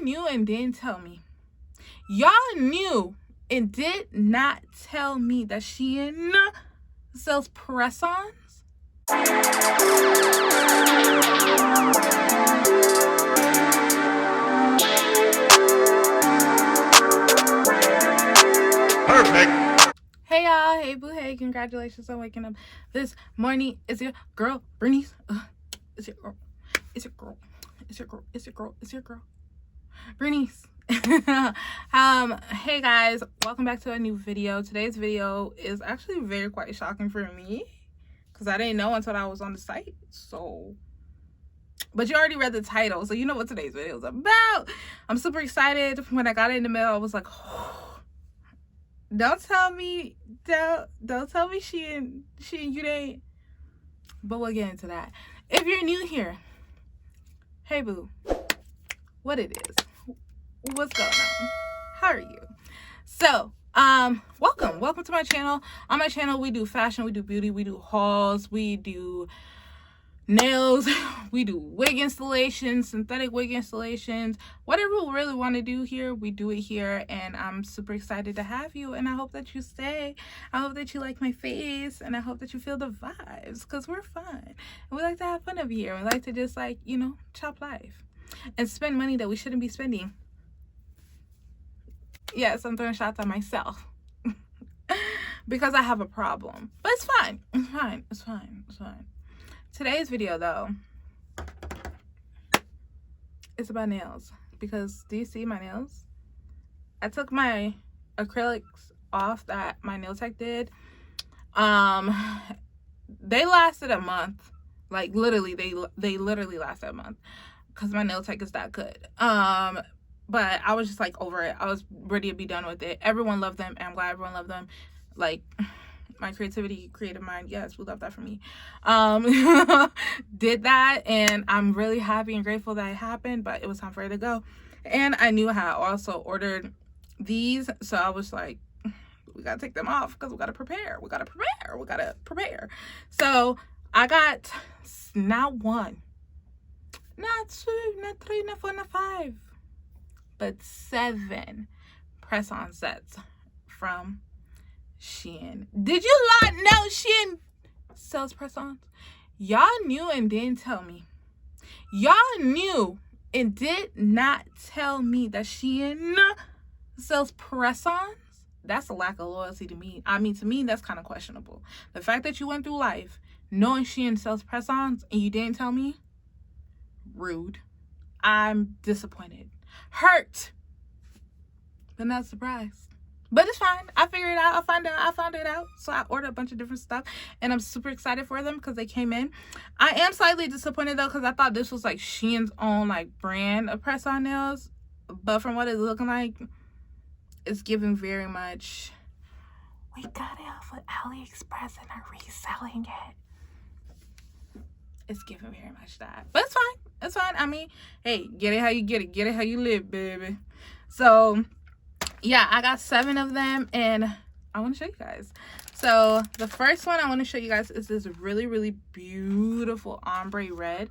knew and didn't tell me. Y'all knew and did not tell me that Shein sells press-ons. Perfect. Hey y'all, hey boo, hey, congratulations on waking up this morning. It's your girl, Bernice. It's your girl. It's your girl. It's your girl. It's your girl. It's your girl. Bernice. Hey guys, welcome back to a new video. Today's video is actually quite shocking for me because I didn't know until I was on the site. But you already read the title, so you know what today's video is about. I'm super excited. When I got it in the mail, I was like, oh, don't tell me Shein, you ain't. But we'll get into that. If you're new here, hey boo, what it is? What's going on? How are you? So, welcome to my channel. On my channel, we do fashion, we do beauty, we do hauls, we do nails, we do wig installations, synthetic wig installations, whatever we really want to do here, we do it here. And I'm super excited to have you, and I hope that you stay. I hope that you like my face, and I hope that you feel the vibes, because we're fun and we like to have fun over here. We like to just, like, you know, chop life and spend money that we shouldn't be spending. Yes, I'm throwing shots at myself because I have a problem, but it's fine. It's fine. Today's video, though, is about nails, because do you see my nails? I took my acrylics off that my nail tech did. They lasted a month. Like, literally, they literally lasted a month because my nail tech is that good. But I was just, like, over it. I was ready to be done with it. Everyone loved them, and I'm glad everyone loved them. Like, my creative mind, yes, we love that for me. Did that, and I'm really happy and grateful that it happened, but it was time for it to go. And I knew I had also ordered these, so I was like, we gotta take them off because we gotta prepare. So I got not one, not two, not three, not four, not five, but 7 press-on sets from Shein. Did you not know Shein sells press-ons? Y'all knew and didn't tell me. Y'all knew and did not tell me that Shein sells press-ons? That's a lack of loyalty to me. I mean, to me, that's kind of questionable. The fact that you went through life knowing Shein sells press-ons and you didn't tell me? Rude. I'm disappointed. Hurt. But not surprised. But it's fine. I figured it out. I found it out. So I ordered a bunch of different stuff, and I'm super excited for them because they came in. I am slightly disappointed though, because I thought this was like Shein's own like brand of press-on nails, but from what it's looking like, it's giving very much, we got it off of AliExpress and are reselling it. It's giving very much that, but it's fine. It's fine. I mean, hey, get it how you get it. Get it how you live, baby. So yeah, I got 7 of them, and I want to show you guys. So the first one I want to show you guys is this really beautiful ombre red.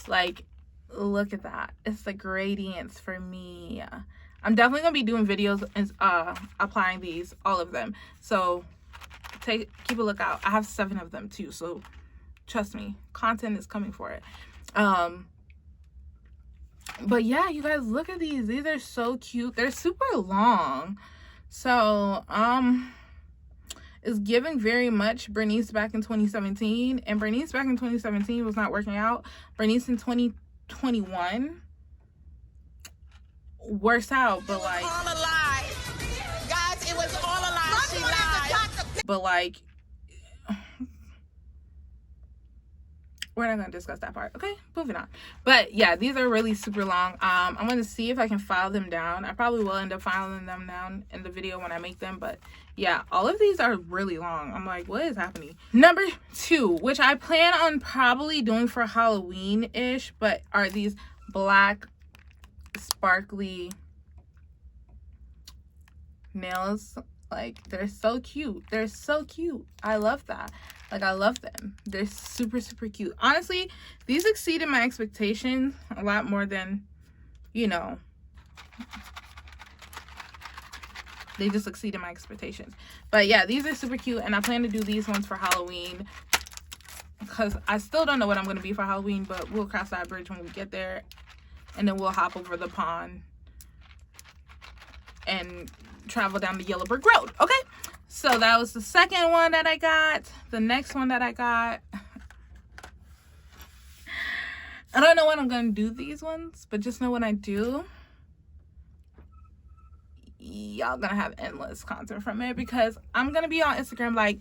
Like, look at that. It's the gradients for me. I'm definitely gonna be doing videos and applying these, all of them. So keep a lookout. I have 7 of them too, so trust me, content is coming for it. But yeah, you guys, look at these. These are so cute. They're super long. So it's giving very much Bernice back in 2017, and Bernice back in 2017 was not working out. Bernice in 2021 works out, but like, all a lie. Guys, it was all a lie. She lied. But like, we're not going to discuss that part. Okay, moving on. But yeah, these are really super long. I'm going to see if I can file them down. I probably will end up filing them down in the video when I make them. But yeah, all of these are really long. I'm like, what is happening? Number 2, which I plan on probably doing for Halloween-ish, but are these black sparkly nails. Like, they're so cute. They're so cute. I love that. Like, I love them. They're super cute. Honestly, these exceeded my expectations a lot more than, you know, They just exceeded my expectations. But yeah, these are super cute, and I plan to do these ones for Halloween because I still don't know what I'm going to be for Halloween, but we'll cross that bridge when we get there, and then we'll hop over the pond and travel down the yellow brick road. Okay, so that was the second one that I got. The next one that I got, I don't know when I'm going to do these ones, but just know when I do, y'all gonna have endless content from it, because I'm gonna be on Instagram like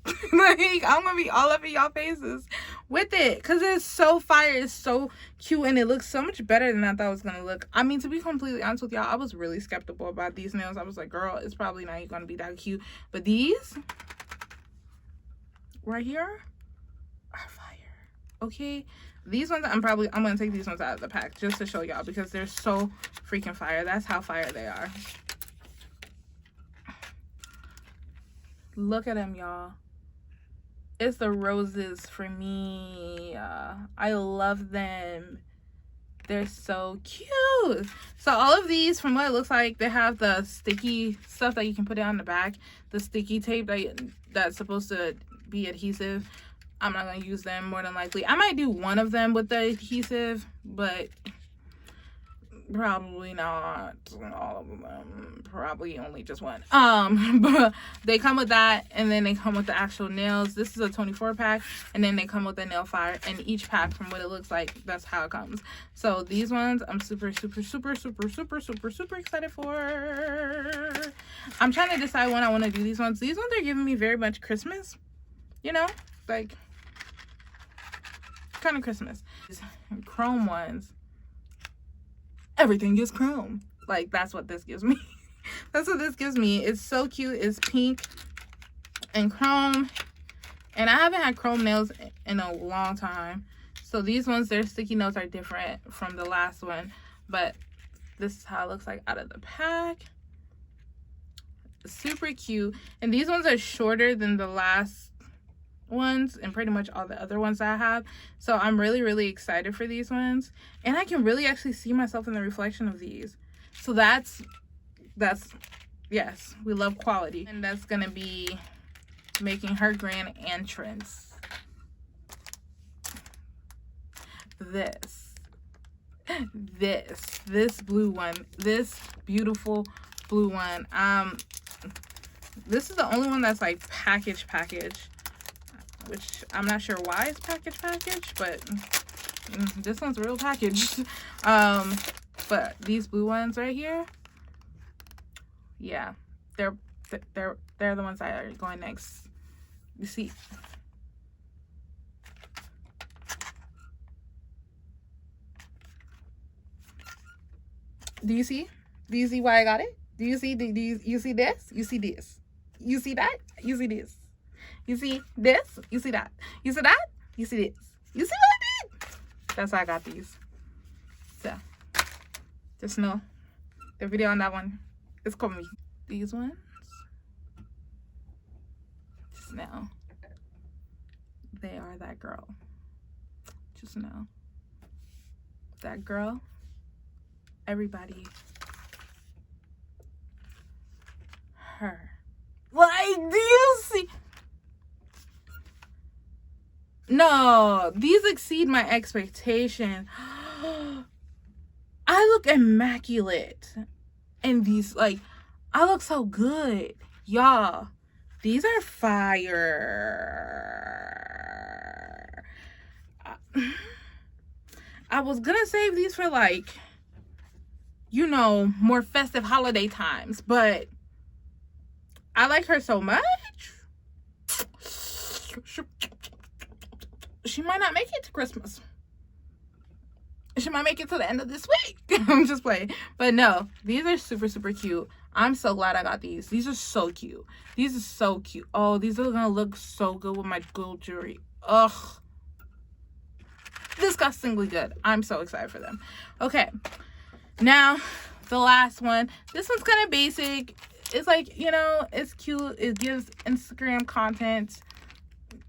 I'm gonna be all over y'all faces with it, because it's so fire, it's so cute, and it looks so much better than I thought it was gonna look. I mean, to be completely honest with y'all, I was really skeptical about these nails. I was like, girl, it's probably not gonna be that cute, but these right here are fire. Okay, these ones I'm gonna take these ones out of the pack just to show y'all, because they're so freaking fire. That's how fire they are. Look at them, y'all. It's the roses for me. I love them. They're so cute. So all of these, from what it looks like, they have the sticky stuff that you can put it on the back, the sticky tape that's supposed to be adhesive. I'm not going to use them more than likely. I might do one of them with the adhesive, but probably not all of them. Probably only just one. But they come with that, and then they come with the actual nails. This is a 24 pack, and then they come with the nail file. And each pack, from what it looks like, that's how it comes. So these ones, I'm super excited for. I'm trying to decide when I want to do these ones. These ones are giving me very much Christmas, you know, like kind of Christmas. Chrome ones, everything is chrome. Like, that's what this gives me. That's what this gives me. It's so cute. It's pink and chrome, and I haven't had chrome nails in a long time. So these ones, their sticky notes are different from the last one, but this is how it looks like out of the pack. Super cute. And these ones are shorter than the last ones and pretty much all the other ones that I have. So I'm really excited for these ones, and I can really actually see myself in the reflection of these. So that's yes, we love quality. And that's gonna be making her grand entrance. This blue one, this beautiful blue one. This is the only one that's like package, which I'm not sure why it's package, but this one's real packaged. But these blue ones right here, yeah, they're the ones that are going next. You see, do you see why I got it? Do you see? You see this? You see this? You see that? You see this? You see this? You see that? You see that? You see this? You see what I did? That's why I got these. So, just know the video on that one is coming. These ones, just know they are that girl. Just know that girl. Everybody. Her. Like, do you see? No, these exceed my expectation. I look immaculate in these. Like, I look so good, y'all. These are fire. I was gonna save these for, like, you know, more festive holiday times, but I like her so much. She might not make it to Christmas. She might make it to the end of this week. I'm just playing. But no, these are super cute. I'm so glad I got these. These are so cute. These are so cute. Oh, these are gonna look so good with my gold jewelry. Ugh. Disgustingly good. I'm so excited for them. Okay. Now, the last one. This one's kind of basic. It's like, you know, it's cute. It gives Instagram content,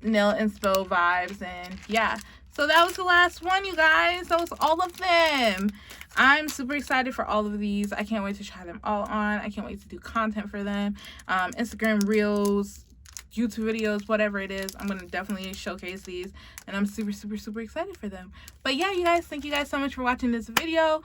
nail inspo vibes, and yeah. So that was the last one, you guys. That was all of them. I'm super excited for all of these. I can't wait to try them all on. I can't wait to do content for them. Instagram Reels, YouTube videos, whatever it is. I'm going to definitely showcase these. And I'm super, super, super excited for them. But yeah, you guys, thank you guys so much for watching this video.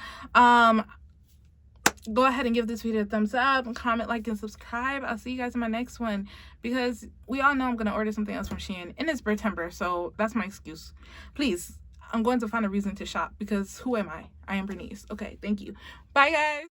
Go ahead and give this video a thumbs up, comment, like, and subscribe. I'll see you guys in my next one, because we all know I'm going to order something else from Shein, and it's September, so that's my excuse. Please, I'm going to find a reason to shop, because who am I? I am Bernice. Okay, thank you. Bye, guys.